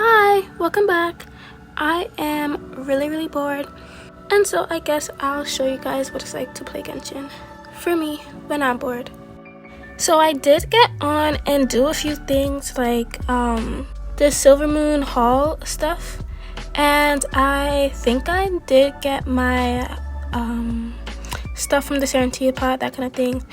Hi, welcome back. I am really bored, and so I guess I'll show you guys what it's like to play Genshin for me when I'm bored. So I did get on and do a few things like the Silver Moon Hall stuff, and I think I did get my stuff from the Serenity pot, that kind of thing.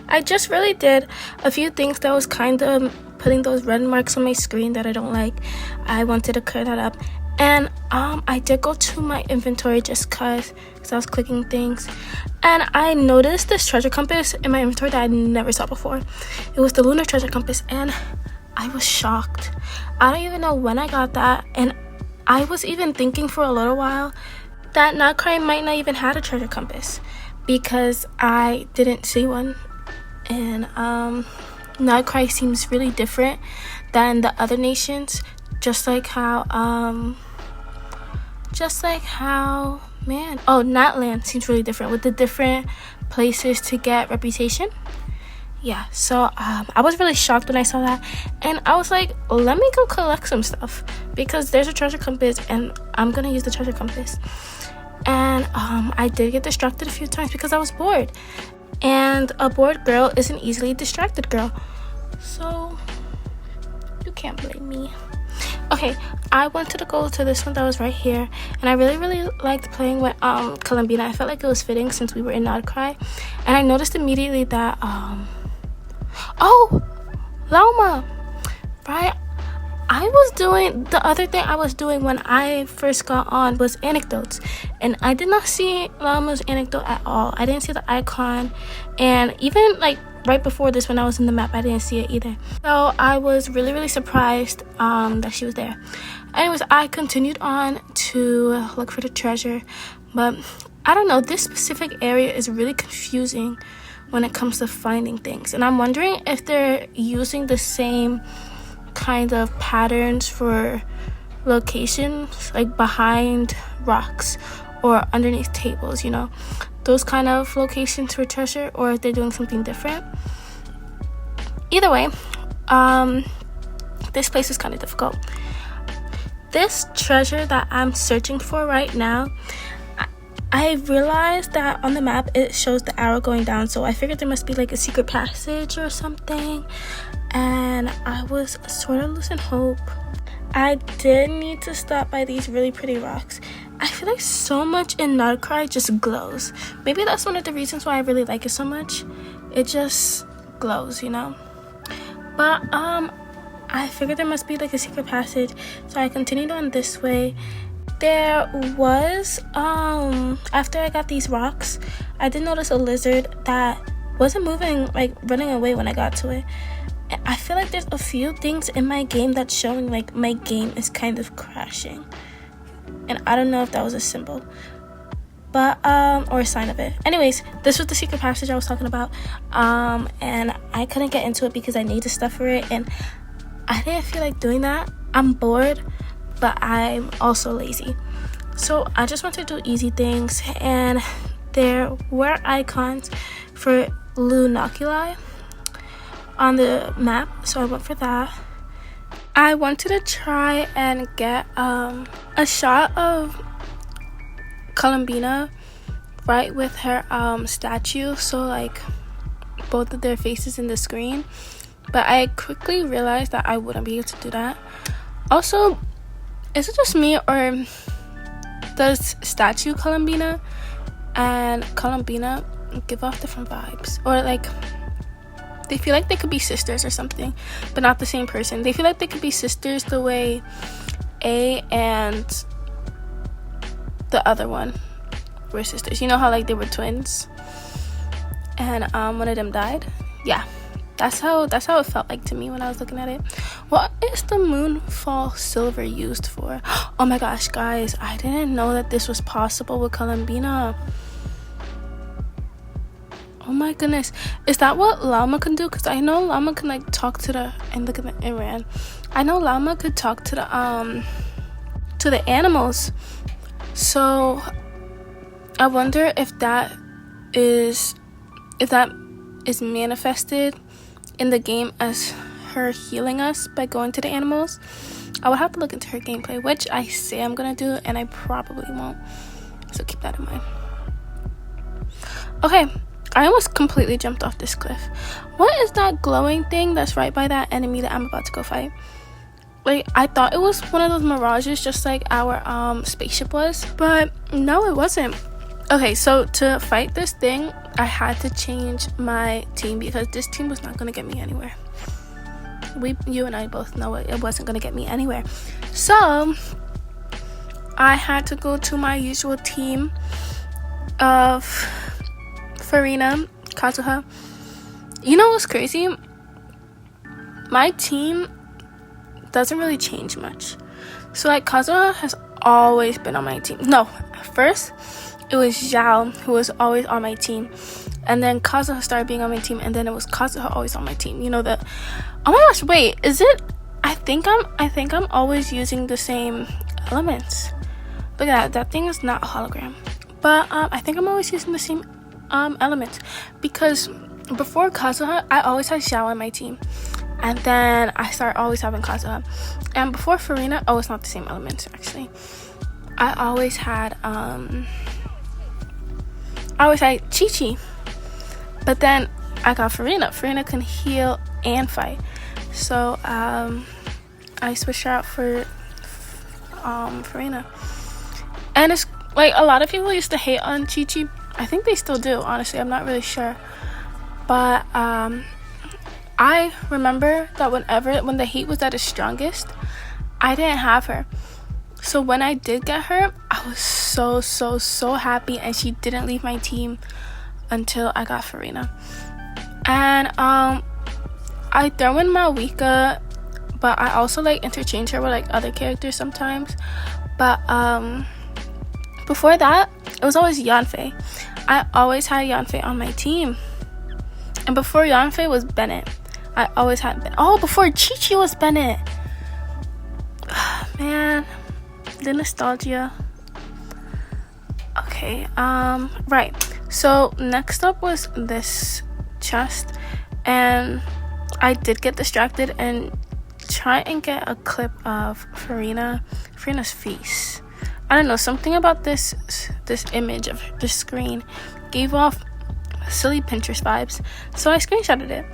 I just really did a few things that was kind of putting those red marks on my screen that I don't like. I wanted to clear that up, and I did go to my inventory just cause I was clicking things, and I noticed this treasure compass in my inventory that I never saw before. It was the lunar treasure compass, and I was shocked. I don't even know when I got that, and I was even thinking for a little while that Notcry might not even had a treasure compass because I didn't see one. And Notcry seems really different than the other nations, just like how Natland seems really different with the different places to get reputation. Yeah, so I was really shocked when I saw that, and I was like, let me go collect some stuff because there's a treasure compass and I'm gonna use the treasure compass. And I did get distracted a few times because I was bored, and a bored girl is an easily distracted girl, so you can't blame me. Okay, I wanted to go to this one that was right here, and I really liked playing with Columbina. I felt like it was fitting since we were in Notcry, and I noticed immediately that Lauma, right? The other thing I was doing when I first got on was anecdotes, and I did not see Lauma's anecdote at all. I didn't see the icon, and even like right before this when I was in the map, I didn't see it either. So I was really surprised that she was there. Anyways, I continued on to look for the treasure, but I don't know, this specific area is really confusing when it comes to finding things, and I'm wondering if they're using the same kind of patterns for locations, like behind rocks or underneath tables, you know, those kind of locations for treasure, or if they're doing something different. Either way, this place is kind of difficult. This treasure that I'm searching for right now, I realized that on the map it shows the arrow going down, so I figured there must be like a secret passage or something, and I was sort of losing hope. I did need to stop by these really pretty rocks. I feel like so much in Notcry just glows. Maybe that's one of the reasons why I really like it so much. It just glows, you know. But I figured there must be like a secret passage, so I continued on this way. There was after I got these rocks, I did notice a lizard that wasn't moving, like running away when I got to it. I feel like there's a few things in my game that's showing like my game is kind of crashing, and I don't know if that was a symbol, but or a sign of it. Anyways, this was the secret passage I was talking about, and I couldn't get into it because I needed stuff for it, and I didn't feel like doing that. I'm bored, but I'm also lazy, so I just want to do easy things, and there were icons for Lunoculi on the map, so I went for that. I wanted to try and get a shot of Columbina right with her statue, so like both of their faces in the screen, but I quickly realized that I wouldn't be able to do that. Also, is it just me, or does statue Columbina and Columbina give off different vibes, or like they feel like they could be sisters or something, but not the same person? They feel like they could be sisters the way A and the other one were sisters. You know how like they were twins and one of them died? Yeah, that's how it felt like to me when I was looking at it. What is the Moonfall Silver used for? Oh my gosh, guys, I didn't know that this was possible with Columbina. Oh my goodness, is that what Llama can do? Because I know Llama can like talk to the, and look at the, it ran. I know Llama could talk to the animals, so I wonder if that is manifested in the game as her healing us by going to the animals. I would have to look into her gameplay, which I say I'm gonna do, and I probably won't. So keep that in mind. Okay, I almost completely jumped off this cliff. What is that glowing thing that's right by that enemy that I'm about to go fight? Like, I thought it was one of those mirages, just like our spaceship was, but no, it wasn't. Okay, so to fight this thing, I had to change my team because this team was not gonna get me anywhere. You and I both know it wasn't gonna get me anywhere. So I had to go to my usual team of Farina, Kazuha. You know what's crazy? My team doesn't really change much. So like, Kazuha has always been on my team. No, first it was Zhao who was always on my team, and then Kazuha started being on my team, and then it was Kazuha always on my team. You know that. Oh my gosh, wait, is it? I think I'm always using the same elements. Look at that thing is not a hologram, but I think I'm always using the same elements, because before Kazuha I always had Xiao on my team, and then I started always having Kazuha, and before Farina, oh, it's not the same elements actually. I always had Chi-Chi, but then I got Farina. Farina can heal and fight, so I switched her out for Farina. And it's like, a lot of people used to hate on Chi-Chi. I think they still do, honestly. I'm not really sure. But I remember that when the heat was at its strongest, I didn't have her. So when I did get her, I was so happy, and she didn't leave my team until I got Farina. And I throw in Malwika, but I also like interchange her with like other characters sometimes. But before that, it was always Yanfei. I always had Yanfei on my team. And before Yanfei was Bennett. I always had before Chi-Chi was Bennett. Man, the nostalgia. Okay, right. So next up was this chest, and I did get distracted and try and get a clip of Farina's face. I don't know, something about this image of the screen gave off silly Pinterest vibes, so I screenshotted it.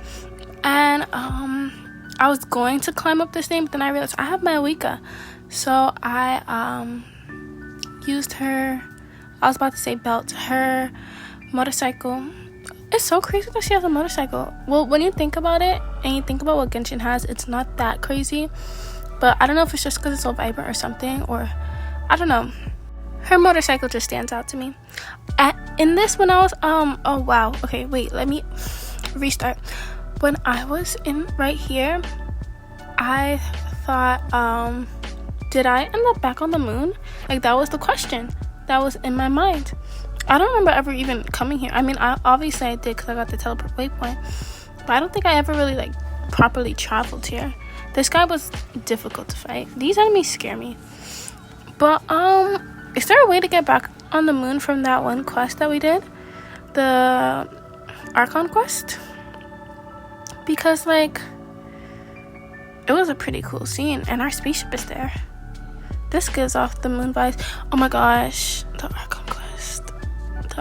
And I was going to climb up this thing, but then I realized I have my Wika, so I used her, I was about to say belt, her motorcycle. It's so crazy that she has a motorcycle. Well, when you think about it and you think about what Genshin has, it's not that crazy, but I don't know if it's just because it's so vibrant or something, or I don't know. Her motorcycle just stands out to me. In this, when I was oh wow, okay, wait, let me restart. When I was in right here, I thought, did I end up back on the moon? Like, that was the question that was in my mind. I don't remember ever even coming here. I mean, obviously I did because I got the teleport waypoint, but I don't think I ever really like properly traveled here. This guy was difficult to fight. These enemies scare me. But is there a way to get back on the moon from that one quest that we did, the Archon quest? Because like, it was a pretty cool scene, and our spaceship is there. This gives off the moon vibes. Oh my gosh, the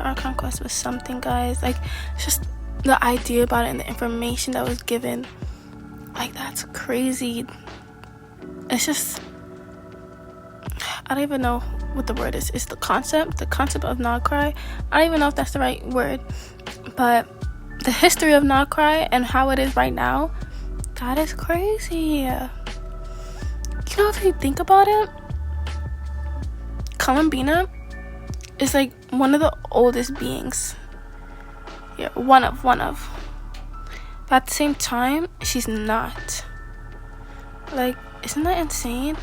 Archon quest was something, guys. Like, it's just the idea about it and the information that was given, like, that's crazy. It's just, I don't even know what the word is. It's the concept of Nogcry. I don't even know if that's the right word, but the history of Nogcry and how it is right now, that is crazy. You know, if you think about it, Columbina is like one of the oldest beings. Yeah, one of. But at the same time, she's not. Like, isn't that insane?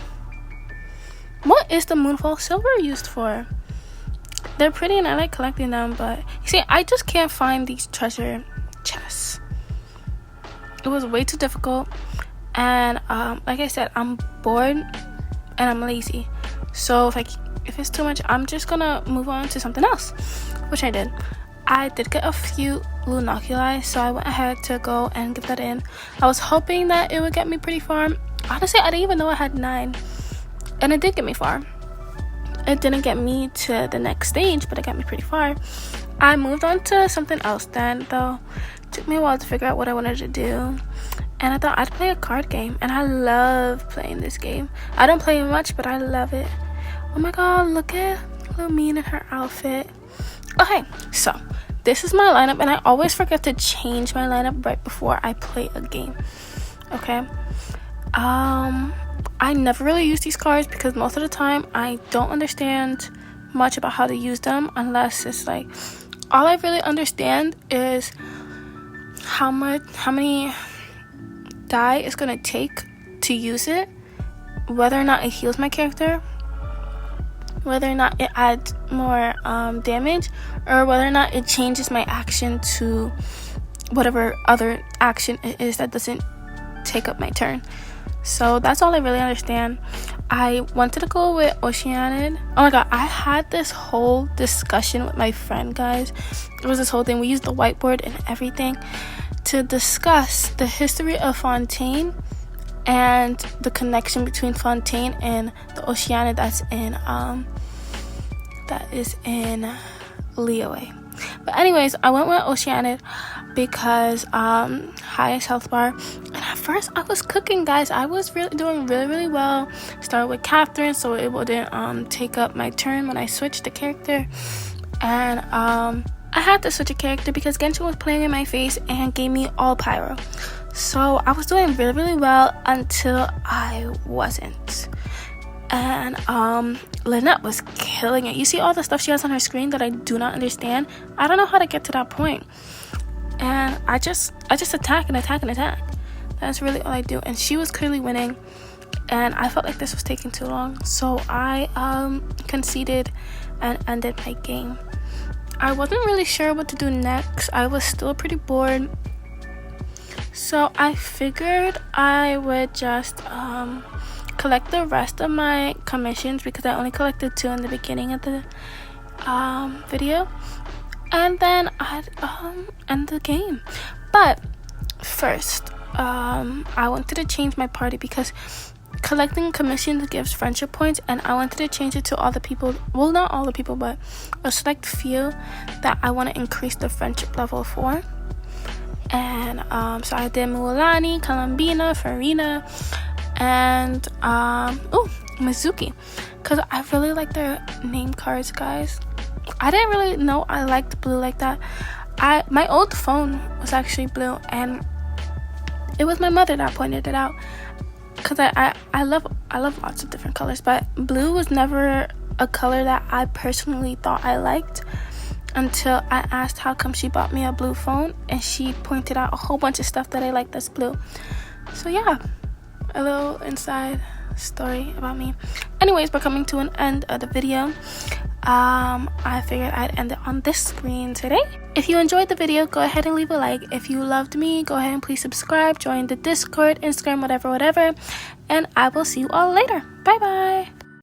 What is the Moonfall Silver used for? They're pretty and I like collecting them, but you see, I just can't find these treasure chests. It was way too difficult, and like I said, I'm bored and I'm lazy. So if it's too much, I'm just gonna move on to something else, which I did. I did get a few Lunoculi, so I went ahead to go and give that in. I was hoping that it would get me pretty far, honestly, I didn't even know I had 9, and it did get me far. It didn't get me to the next stage, but it got me pretty far. I moved on to something else then, though. It took me a while to figure out what I wanted to do, and I thought I'd play a card game, and I love playing this game. I don't play it much, but I love it. Oh my god, look at little Mean in her outfit. Okay, so this is my lineup, and I always forget to change my lineup right before I play a game. Okay, I never really use these cards because most of the time I don't understand much about how to use them, unless it's like, all I really understand is how many die it's gonna take to use it, whether or not it heals my character, whether or not it adds more damage, or whether or not it changes my action to whatever other action it is that doesn't take up my turn. So that's all I really understand. I wanted to go with Oceanid. Oh my god, I had this whole discussion with my friend, guys. It was this whole thing. We used the whiteboard and everything to discuss the history of Fontaine and the connection between Fontaine and the Oceanid that is in Liyue. But anyways, I went with Oceanid because highest health bar, and at first I was cooking, guys. I was doing really well. Started with Catherine, so it wouldn't take up my turn when I switched the character, and I had to switch a character because Genshin was playing in my face and gave me all pyro. So I was doing really well until I wasn't. And Lynette was killing it. You see all the stuff she has on her screen that I do not understand. I don't know how to get to that point. And I just attack and attack and attack. That's really all I do. And she was clearly winning, and I felt like this was taking too long. So I conceded and ended my game. I wasn't really sure what to do next. I was still pretty bored. So I figured I would just collect the rest of my commissions, because I only collected 2 in the beginning of the video, and then I'd end the game. But first, I wanted to change my party because collecting commissions gives friendship points, and I wanted to change it to all the people, well, not all the people, but a select few that I want to increase the friendship level for. And so I did Mualani, Kalambina, Farina, and Mizuki, because I really like their name cards, guys. I didn't really know I liked blue like that. My old phone was actually blue, and it was my mother that pointed it out, because I love lots of different colors, but blue was never a color that I personally thought I liked until I asked how come she bought me a blue phone, and she pointed out a whole bunch of stuff that I like that's blue. So yeah, a little inside story about me. Anyways, we're coming to an end of the video. I figured I'd end it on this screen today. If you enjoyed the video, go ahead and leave a like. If you loved me, go ahead and please subscribe, join the Discord, Instagram, whatever, and I will see you all later. Bye bye.